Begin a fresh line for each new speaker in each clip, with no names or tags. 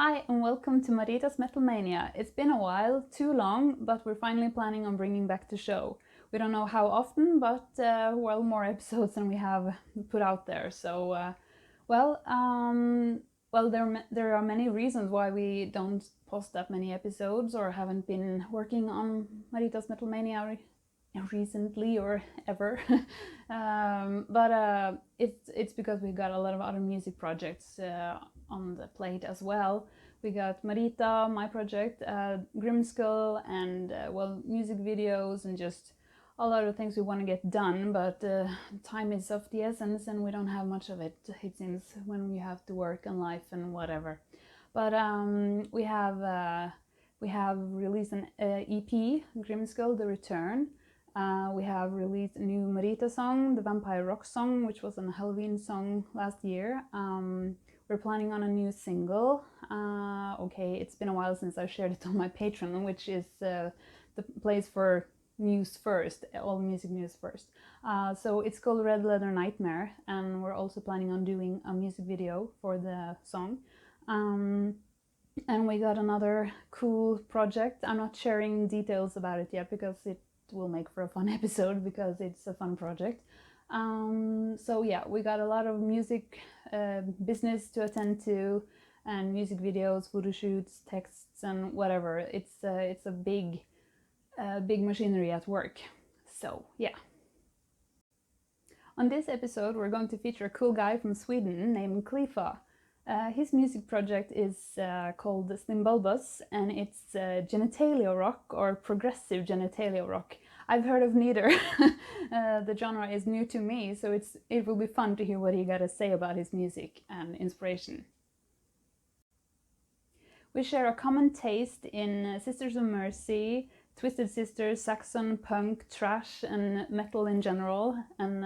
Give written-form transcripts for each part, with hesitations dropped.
Hi and welcome to Marita's Metal Mania. It's been a while, too long, but we're finally planning on bringing back the show. We don't know how often, but more episodes than we have put out there. So, there are many reasons why we don't post that many episodes or haven't been working on Marita's Metal Mania recently or ever. It's because we got a lot of other music projects on the plate as well. We got Marita, my project, Grimskull, and music videos and just a lot of things we want to get done, but time is of the essence and we don't have much of it, it seems, when you have to work and life and whatever. But we have released an EP, Grimskull, The Return. We have released a new Marita song, the Vampire Rock song, which was a Halloween song last year. We're planning on a new single. It's been a while since I shared it on my Patreon, which is the place for news first, all music news first. So it's called Red Leather Nightmare, and we're also planning on doing a music video for the song. And we got another cool project. I'm not sharing details about it yet because it will make for a fun episode because it's a fun project. We got a lot of music business to attend to, and music videos, photo shoots, texts, and whatever. It's a big machinery at work. So yeah. On this episode, we're going to feature a cool guy from Sweden named Klefa. His music project is called Slimbulbous, and it's genitalia rock or progressive genitalia rock. I've heard of neither. The genre is new to me, so it will be fun to hear what he got to say about his music and inspiration. We share a common taste in Sisters of Mercy, Twisted Sisters, Saxon, punk, thrash, and metal in general. And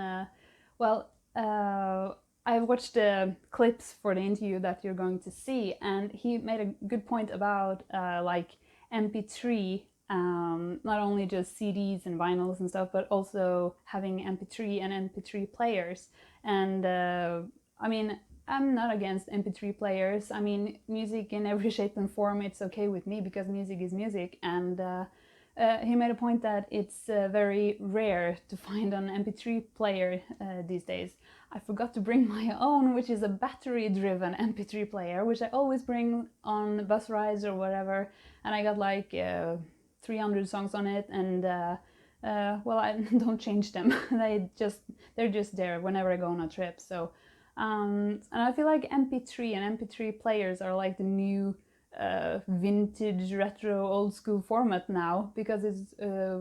I've watched the clips for the interview that you're going to see, and he made a good point about MP3, not only just CDs and vinyls and stuff, but also having MP3 and MP3 players. And I'm not against MP3 players. I mean, music in every shape and form, it's okay with me because music is music. And he made a point that it's very rare to find an MP3 player these days. I forgot to bring my own, which is a battery-driven MP3 player, which I always bring on bus rides or whatever. And I got 300 songs on it, and I don't change them. They're just there whenever I go on a trip. So, and I feel like MP3 and MP3 players are like the new vintage, retro, old school format now because it's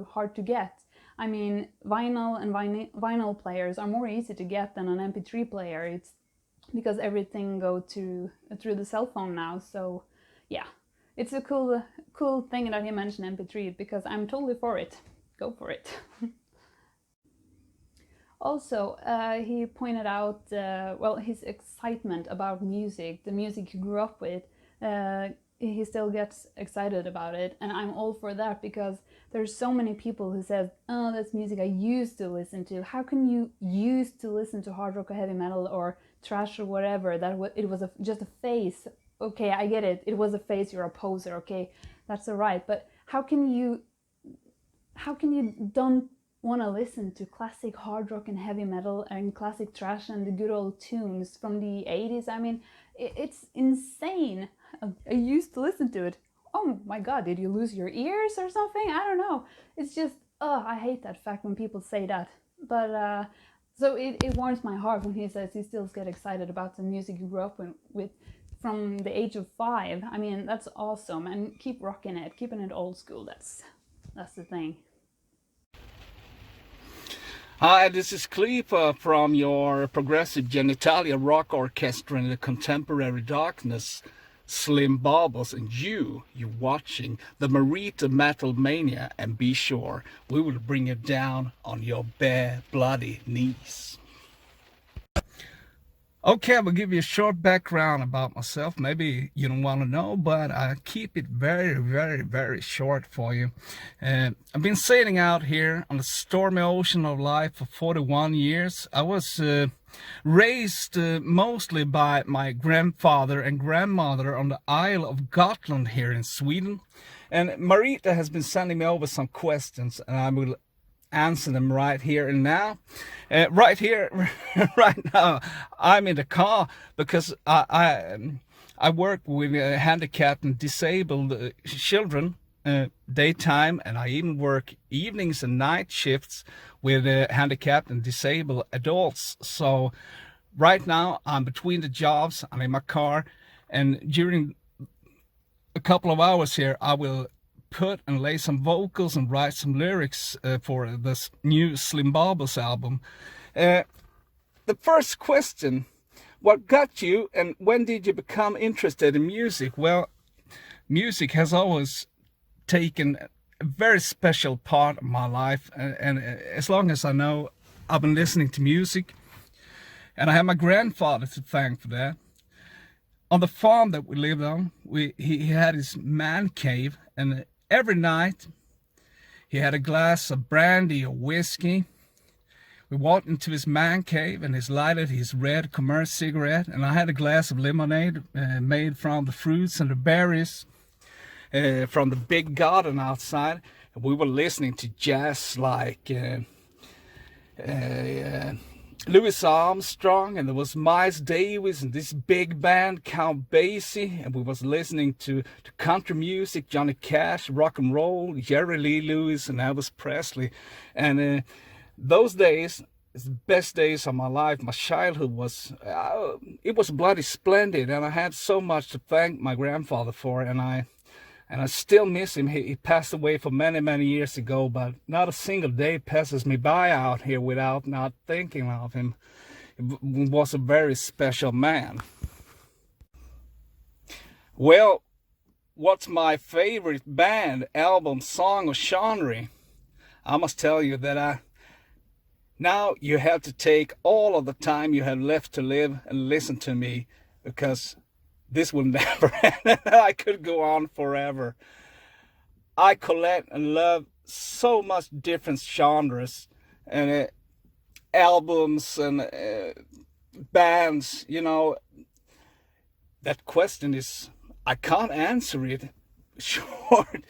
hard to get. I mean, vinyl and vinyl players are more easy to get than an MP3 player. It's because everything goes through the cell phone now. So, yeah, it's a cool thing that he mentioned MP3 because I'm totally for it. Go for it. Also, he pointed out his excitement about music, the music he grew up with. He still gets excited about it, and I'm all for that because there's so many people who says, "Oh, that's music I used to listen to." How can you used to listen to hard rock or heavy metal or thrash or whatever? It was just a phase. Okay, I get it. It was a phase. You're a poser. Okay, that's alright. But how can you don't want to listen to classic hard rock and heavy metal and classic thrash and the good old tunes from the 80s? I mean, it's insane. I used to listen to it. Oh my god, did you lose your ears or something? I don't know. It's just, I hate that fact when people say that. But so it warms my heart when he says he still gets excited about the music he grew up with from the age of 5. I mean, that's awesome, and keep rocking it, keeping it old school. That's the thing.
Hi, this is Klefa from your progressive genitalia rock orchestra in the contemporary darkness, Slimbulbous, and you're watching the Marita Metal Mania, and be sure we will bring you down on your bare bloody knees. Okay, I will give you a short background about myself. Maybe you don't want to know, but I keep it very, very, very short for you. I've been sailing out here on the stormy ocean of life for 41 years. I was raised mostly by my grandfather and grandmother on the Isle of Gotland here in Sweden. And Marita has been sending me over some questions, and I will answer them right here and now. Right here, right now, I'm in the car because I work with handicapped and disabled children daytime, and I even work evenings and night shifts with handicapped and disabled adults. So right now I'm between the jobs. I'm in my car, and during a couple of hours here I will put and lay some vocals and write some lyrics for this new Slimbulbous album. The first question, what got you and when did you become interested in music? Well, music has always taken a very special part of my life, and as long as I know, I've been listening to music, and I have my grandfather to thank for that. On the farm that we lived on, he had his man cave, and every night he had a glass of brandy or whiskey. We walked into his man cave and he lighted his red commerce cigarette, and I had a glass of lemonade made from the fruits and the berries from the big garden outside. And we were listening to jazz like Louis Armstrong, and there was Miles Davis and this big band Count Basie, and we was listening to country music, Johnny Cash, rock and roll, Jerry Lee Lewis and Elvis Presley. And those days is the best days of my life. My childhood was it was bloody splendid, and I had so much to thank my grandfather for, and I still miss him. He passed away for many, many years ago, but not a single day passes me by out here without not thinking of him. He was a very special man. Well, what's my favorite band, album, song, or genre? I must tell you that now you have to take all of the time you have left to live and listen to me, because this will never end. I could go on forever. I collect and love so much different genres and albums and bands. You know, that question is, I can't answer it short.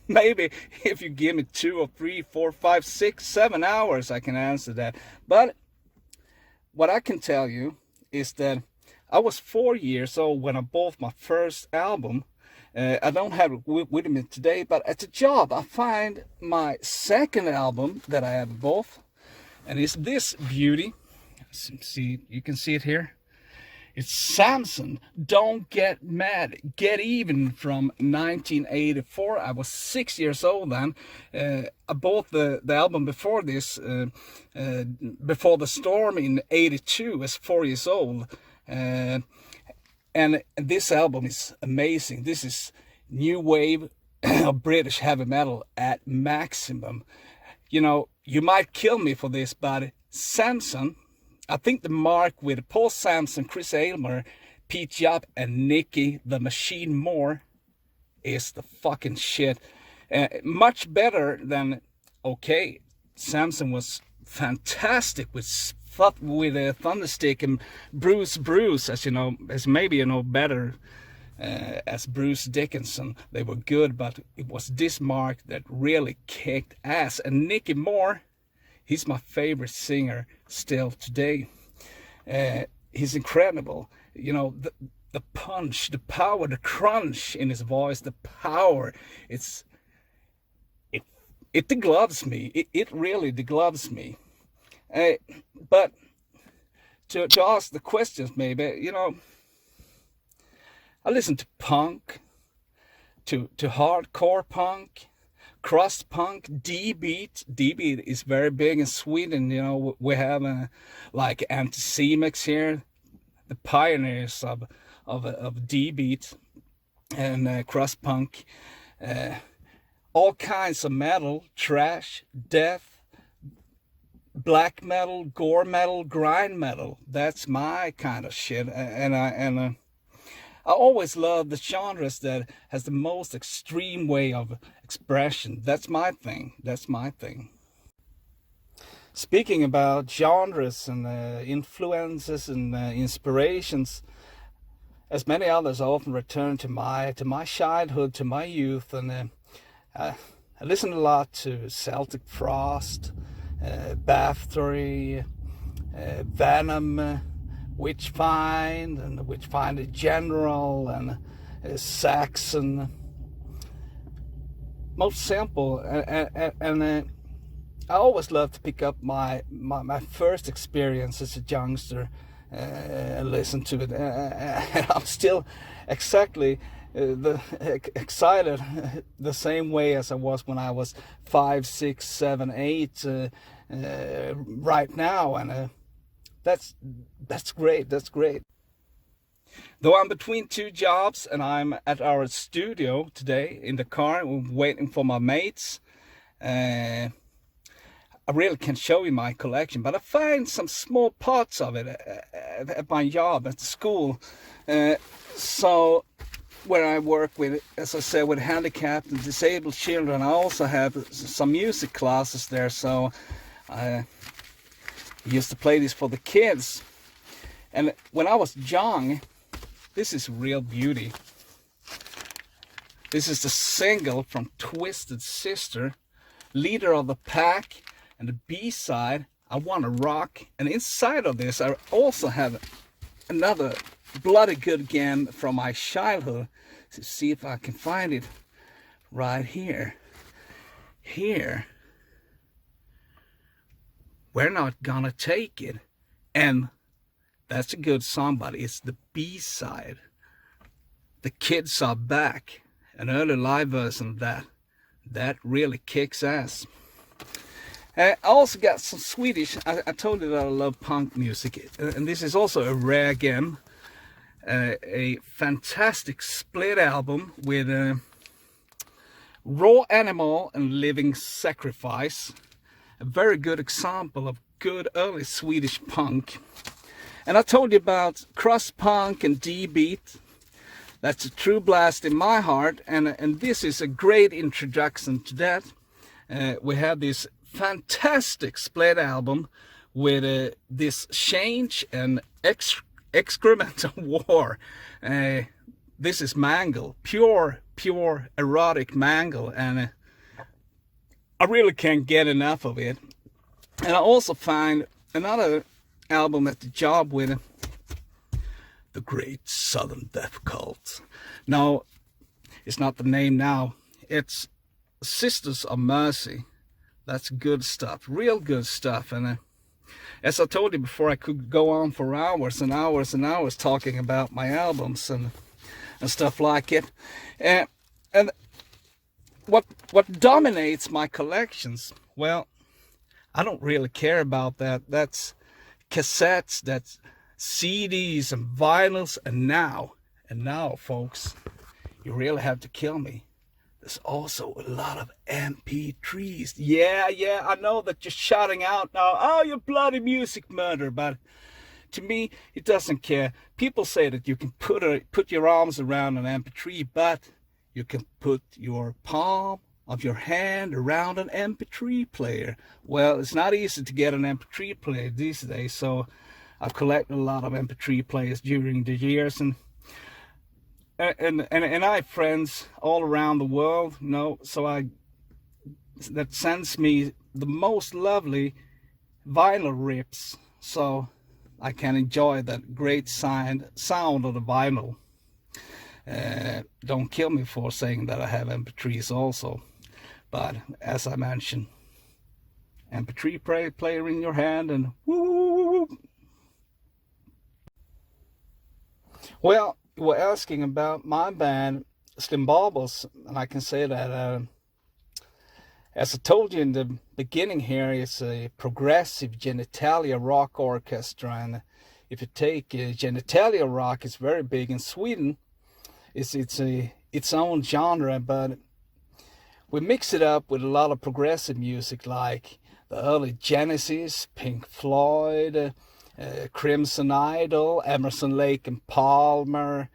Maybe if you give me 2 or 3, 4, 5, 6, 7 hours, I can answer that. But what I can tell you is that I was 4 years old when I bought my first album. I don't have it with me today, but at the job I find my second album that I have bought, and it's this beauty. See, you can see it here. It's Samson, Don't Get Mad, Get Even, from 1984. I was 6 years old then. I bought the album before this, Before the Storm, in 82, as 4 years old. And this album is amazing. This is new wave of British heavy metal at maximum. You know, you might kill me for this, but Samson, I think the mark with Paul Samson, Chris Aylmer, Pete Jupp, and Nicky the Machine Moore is the fucking shit. Much better than, okay, Samson was fantastic with Thunderstick and Bruce, as you know, as maybe you know better as Bruce Dickinson. They were good, but it was this mark that really kicked ass. And Nicky Moore, he's my favorite singer still today. He's incredible. You know, the punch, the power, the crunch in his voice, the power. It degloves me. It really degloves me. But to ask the questions, maybe, you know, I listen to punk, to hardcore punk, crust punk, D-beat. D-beat is very big in Sweden. You know, we have like Anticimex here, the pioneers of D-beat and crust punk. All kinds of metal, trash, death, black metal, gore metal, grind metal. That's my kind of shit. I always love the genres that has the most extreme way of expression. That's my thing. That's my thing. Speaking about genres and influences and inspirations, as many others, I often return to my childhood, to my youth, and I listened a lot to Celtic Frost, Bathory, Venom, Witchfind, and Witchfind in general, and Saxon. Most simple, and I always loved to pick up my first experience as a youngster and listen to it. And I'm still exactly excited the same way as I was when I was 5, 6, 7, 8 right now, and that's great. That's great. Though I'm between two jobs and I'm at our studio today in the car waiting for my mates, I really can't show you my collection, but I find some small parts of it at my job at school. So where I work with, as I said, with handicapped and disabled children, I also have some music classes there. So I used to play this for the kids. And when I was young, this is real beauty. This is the single from Twisted Sister, Leader of the Pack. And the B-side, I Wanna Rock. And inside of this, I also have another bloody good game from my childhood. To see if I can find it right here. Here. We're Not Gonna Take It. And that's a good song, but it's the B-side. The Kids Are Back. An early live version of that. That really kicks ass. I also got some Swedish. I told you that I love punk music, and this is also a rare gem. A fantastic split album with Raw Animal and Living Sacrifice. A very good example of good early Swedish punk. And I told you about crust punk and D-beat. That's a true blast in my heart, and this is a great introduction to that. We have this fantastic split album with this Change and Excremental War. This is Mangle, pure erotic Mangle, and I really can't get enough of it. And I also find another album at the job with The Great Southern Death Cult. Now, it's not the name now, it's Sisters of Mercy. That's good stuff, real good stuff. And as I told you before, I could go on for hours and hours and hours talking about my albums and stuff like it. And what dominates my collections, well, I don't really care about that. That's cassettes, that's CDs and vinyls, and now, folks, you really have to kill me. There's also a lot of MP3s. Yeah, I know that you're shouting out now, oh, you bloody music murderer, but to me, it doesn't care. People say that you can put your arms around an MP3, but you can put your palm of your hand around an MP3 player. Well, it's not easy to get an MP3 player these days, so I've collected a lot of MP3 players during the years, and I have friends all around the world, you know, that sends me the most lovely vinyl rips, so I can enjoy that great sound of the vinyl. Don't kill me for saying that I have MP3s also, but as I mentioned, MP3 player in your hand and woo. Well, you were asking about my band, Slimbulbous, and I can say that, as I told you in the beginning here, it's a progressive genitalia rock orchestra, and if you take genitalia rock, it's very big in Sweden. It's its own genre, but we mix it up with a lot of progressive music like the early Genesis, Pink Floyd, Crimson Idol, Emerson, Lake and Palmer,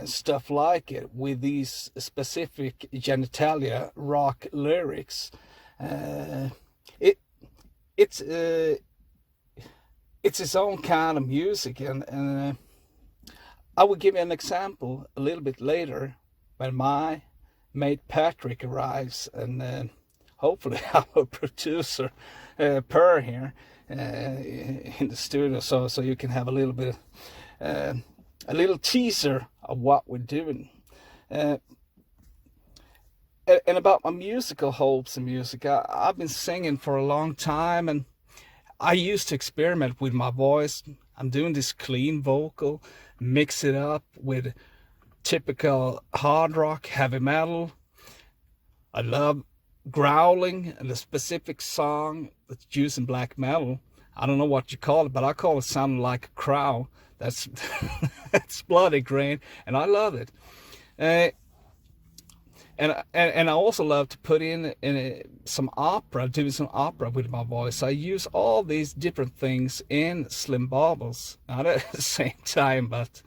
stuff like it, with these specific genitalia rock lyrics. It's its own kind of music, and I will give you an example a little bit later when my mate Patrick arrives, and hopefully our producer Per here in the studio, so you can have a little bit, a little teaser of what we're doing. And about my musical hopes and music, I've been singing for a long time, and I used to experiment with my voice. I'm doing this clean vocal, mix it up with typical hard rock, heavy metal. I love growling, and the specific song that's used in black metal, I don't know what you call it, but I call it sounding like a crow. That's that's bloody green, and I love it. And I also love to put in some opera, doing some opera with my voice. I use all these different things in Slimbulbous, not at the same time, but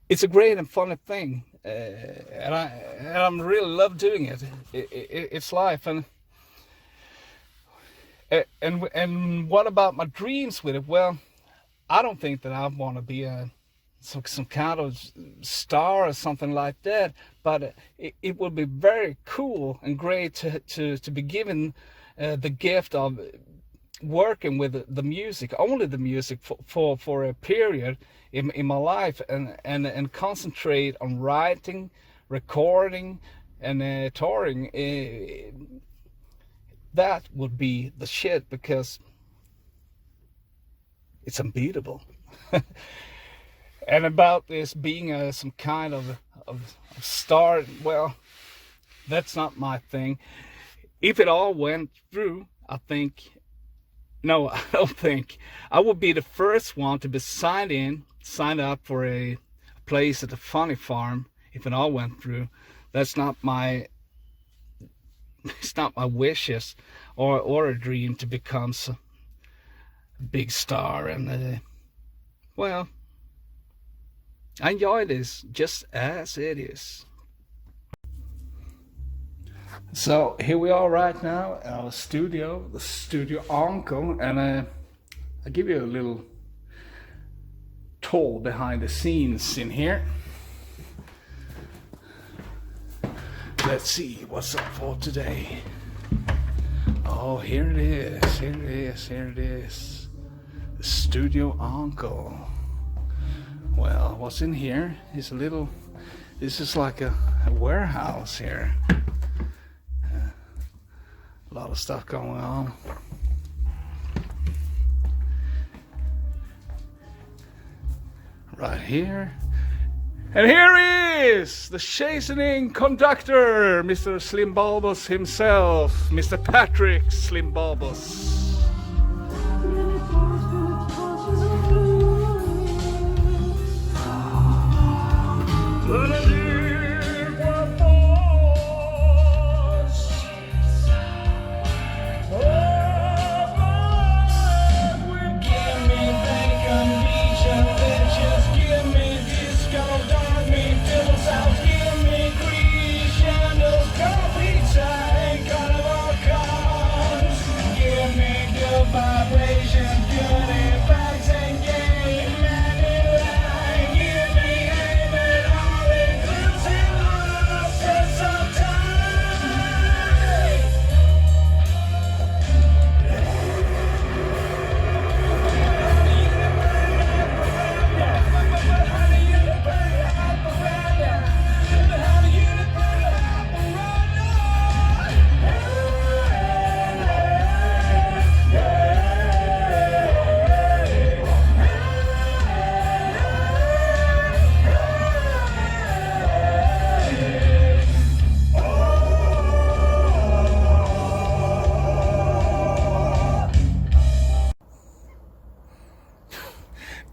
it's a great and funny thing, and I really love doing it. It's life, and what about my dreams with it? Well, I don't think that I want to be some kind of star or something like that, but it would be very cool and great to be given the gift of working with the music, only the music, for a period in my life, and concentrate on writing, recording, and touring. That would be the shit, because it's unbeatable. And about this being some kind of star, well, that's not my thing. If it all went through, I don't think I would be the first one to be signed up for a place at the Funny Farm. If it all went through, it's not my wishes or a dream to become a big star. And well, I enjoy this just as it is. So here we are right now at our studio, the Studio Uncle, and I'll give you a little tour behind the scenes in here. Let's see what's up for today. Oh, here it is. The Studio Uncle. Well, what's in here is this is like a warehouse here. A lot of stuff going on. Right here. And here is the chastening conductor, Mr. Slimbulbous himself, Mr. Patrick Slimbulbous.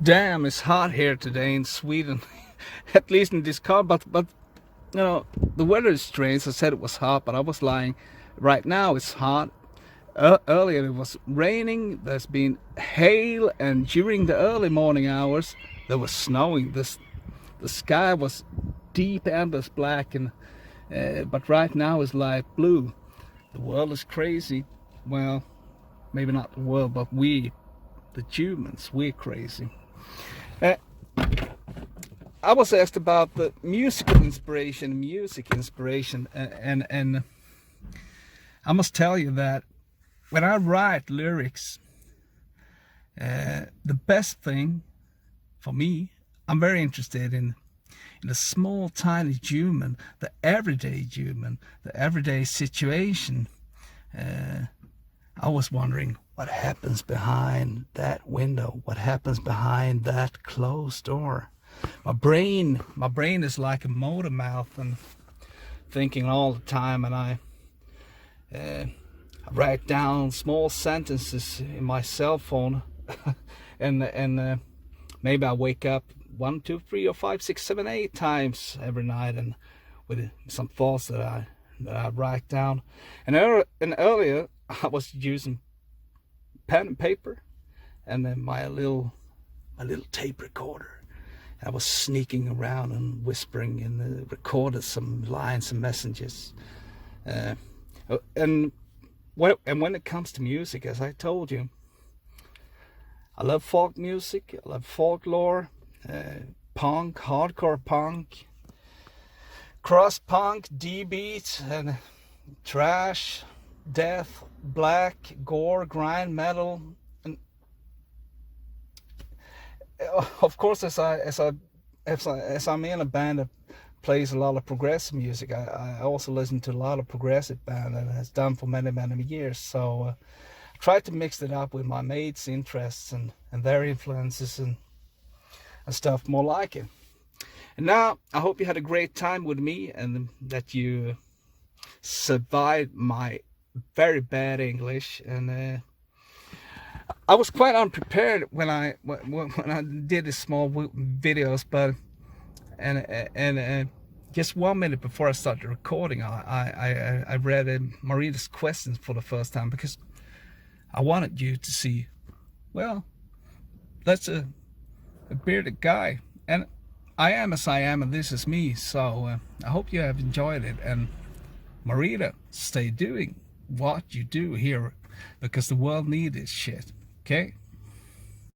Damn, it's hot here today in Sweden. At least in this car, but you know, the weather is strange. I said it was hot, but I was lying Right now it's hot. Earlier it was raining, there's been hail, and during the early morning hours there was snowing. The sky was deep endless black, and but right now it's light blue. The world is crazy. Well, maybe not the world, but we, the humans, we're crazy. I was asked about the music inspiration, and I must tell you that when I write lyrics, the best thing for me, I'm very interested in the small, tiny human, the everyday human, the everyday situation. I was wondering what happens behind that window, what happens behind that closed door. My brain is like a motor mouth and thinking all the time, and I write down small sentences in my cell phone, and maybe I wake up 1, 2, 3, or 5, 6, 7, 8 times every night, and with some thoughts that I write down. And earlier I was using pen and paper, and then my little tape recorder. I was sneaking around and whispering and recorded some lines and messages. And when it comes to music, as I told you, I love folk music, I love folklore, punk, hardcore punk, cross punk, D-beat, and thrash, death, black, gore, grind metal, and of course, as I'm in a band that plays a lot of progressive music, I also listen to a lot of progressive band that has done for many years. So I try to mix it up with my mates' interests and their influences and stuff more like it. And now I hope you had a great time with me, and that you survived my very bad English. And I was quite unprepared when I did these small videos, but and just 1 minute before I started recording, I read Marita's questions for the first time, because I wanted you to see, well, that's a bearded guy, and I am as I am, and this is me. So I hope you have enjoyed it, and Marita, stay doing what you do here, because the world needs this shit. Okay?